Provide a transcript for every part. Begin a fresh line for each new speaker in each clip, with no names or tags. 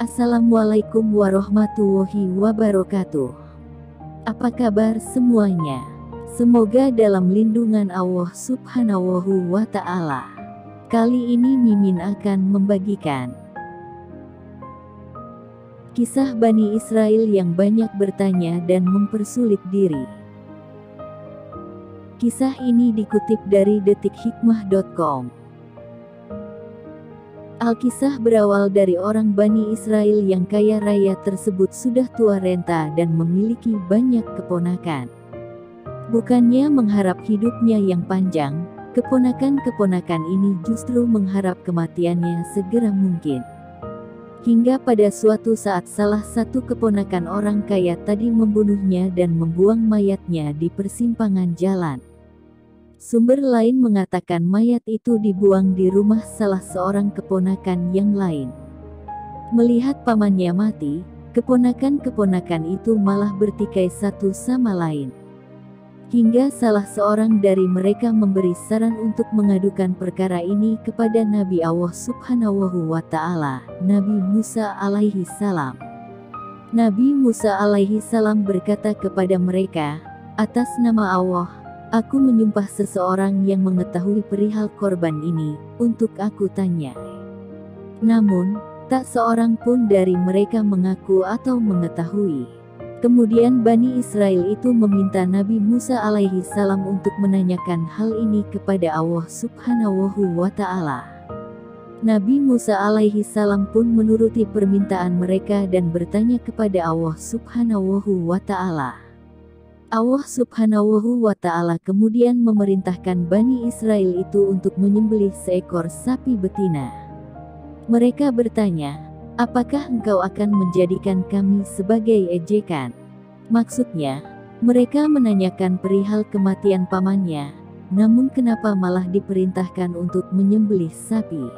Assalamualaikum warahmatullahi wabarakatuh. Apa kabar semuanya? Semoga dalam lindungan Allah Subhanahu wa Ta'ala. Kali ini Mimin akan membagikan kisah Bani Israel yang banyak bertanya dan mempersulit diri. Kisah ini dikutip dari detikhikmah.com. Alkisah berawal dari orang Bani Israel yang kaya raya tersebut sudah tua renta dan memiliki banyak keponakan. Bukannya mengharap hidupnya yang panjang, keponakan-keponakan ini justru mengharap kematiannya segera mungkin. Hingga pada suatu saat salah satu keponakan orang kaya tadi membunuhnya dan membuang mayatnya di persimpangan jalan. Sumber lain mengatakan mayat itu dibuang di rumah salah seorang keponakan yang lain. Melihat pamannya mati, keponakan-keponakan itu malah bertikai satu sama lain. Hingga salah seorang dari mereka memberi saran untuk mengadukan perkara ini kepada Nabi Allah Subhanahu wa Ta'ala, Nabi Musa alaihi salam. Nabi Musa alaihi salam berkata kepada mereka, "Atas nama Allah, aku menyumpah seseorang yang mengetahui perihal korban ini, untuk aku tanya." Namun, tak seorang pun dari mereka mengaku atau mengetahui. Kemudian Bani Israel itu meminta Nabi Musa alaihi salam untuk menanyakan hal ini kepada Allah Subhanahu wa Ta'ala. Nabi Musa alaihi salam pun menuruti permintaan mereka dan bertanya kepada Allah Subhanahu wa Ta'ala. Allah Subhanahu wa Ta'ala kemudian memerintahkan Bani Israel itu untuk menyembelih seekor sapi betina. Mereka bertanya, "Apakah engkau akan menjadikan kami sebagai ejekan?" Maksudnya, mereka menanyakan perihal kematian pamannya, namun kenapa malah diperintahkan untuk menyembelih sapi?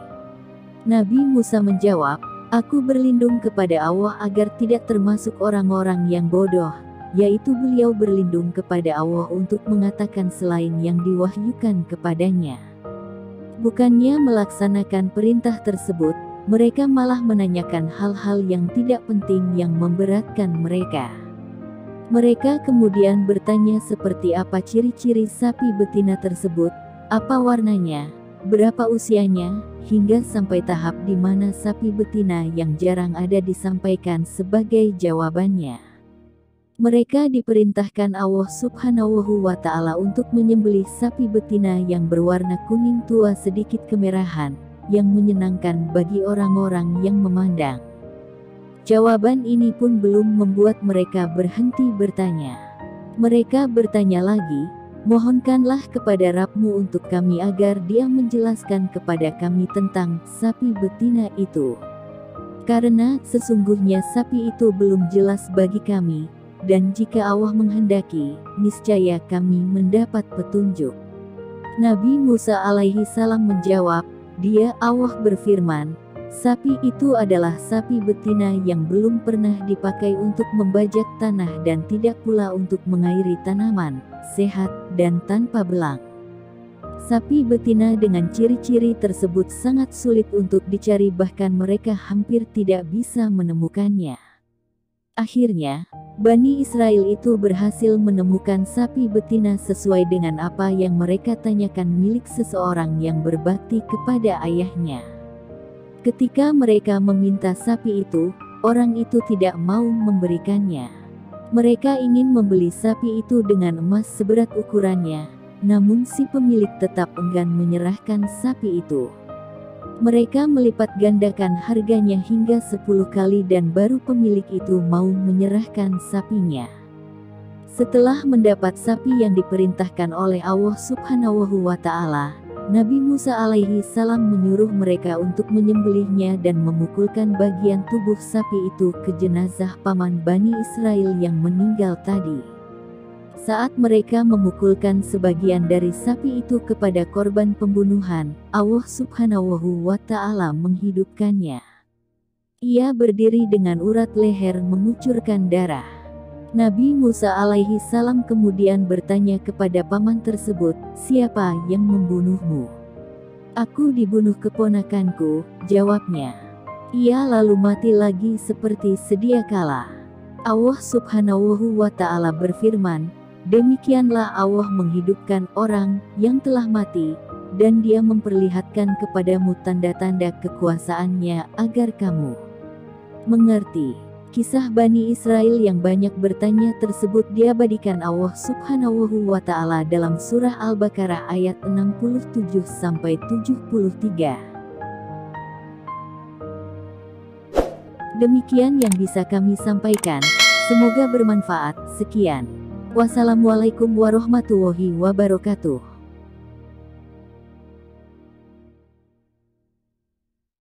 Nabi Musa menjawab, "Aku berlindung kepada Allah agar tidak termasuk orang-orang yang bodoh." Yaitu beliau berlindung kepada Allah untuk mengatakan selain yang diwahyukan kepadanya. Bukannya melaksanakan perintah tersebut, mereka malah menanyakan hal-hal yang tidak penting yang memberatkan mereka. Mereka kemudian bertanya seperti apa ciri-ciri sapi betina tersebut, apa warnanya, berapa usianya, hingga sampai tahap di mana sapi betina yang jarang ada disampaikan sebagai jawabannya. Mereka diperintahkan Allah Subhanahu wa Ta'ala untuk menyembelih sapi betina yang berwarna kuning tua sedikit kemerahan, yang menyenangkan bagi orang-orang yang memandang. Jawaban ini pun belum membuat mereka berhenti bertanya. Mereka bertanya lagi, "Mohonkanlah kepada Rabb-Mu untuk kami agar Dia menjelaskan kepada kami tentang sapi betina itu. Karena sesungguhnya sapi itu belum jelas bagi kami. Dan jika Allah menghendaki, niscaya kami mendapat petunjuk." Nabi Musa alaihi salam menjawab, "Dia Allah berfirman, sapi itu adalah sapi betina yang belum pernah dipakai untuk membajak tanah dan tidak pula untuk mengairi tanaman, sehat dan tanpa belang." Sapi betina dengan ciri-ciri tersebut sangat sulit untuk dicari, bahkan mereka hampir tidak bisa menemukannya. Akhirnya, Bani Israel itu berhasil menemukan sapi betina sesuai dengan apa yang mereka tanyakan milik seseorang yang berbakti kepada ayahnya. Ketika mereka meminta sapi itu, orang itu tidak mau memberikannya. Mereka ingin membeli sapi itu dengan emas seberat ukurannya, namun si pemilik tetap enggan menyerahkan sapi itu. Mereka melipat gandakan harganya hingga 10 kali dan baru pemilik itu mau menyerahkan sapinya. Setelah mendapat sapi yang diperintahkan oleh Allah Subhanahu wa Ta'ala, Nabi Musa alaihi salam menyuruh mereka untuk menyembelihnya dan memukulkan bagian tubuh sapi itu ke jenazah paman Bani Israel yang meninggal tadi. Saat mereka memukulkan sebagian dari sapi itu kepada korban pembunuhan, Allah Subhanahu wa Ta'ala menghidupkannya. Ia berdiri dengan urat leher mengucurkan darah. Nabi Musa alaihi salam kemudian bertanya kepada paman tersebut, "Siapa yang membunuhmu?" "Aku dibunuh keponakanku," jawabnya. Ia lalu mati lagi seperti sedia kala. Allah Subhanahu wa Ta'ala berfirman, demikianlah Allah menghidupkan orang yang telah mati, dan Dia memperlihatkan kepadamu tanda-tanda kekuasaannya agar kamu mengerti. Kisah Bani Israel yang banyak bertanya tersebut diabadikan Allah Subhanahu wa Ta'ala dalam surah Al-Baqarah ayat 67-73. Demikian yang bisa kami sampaikan. Semoga bermanfaat. Sekian. Wassalamualaikum warahmatullahi wabarakatuh.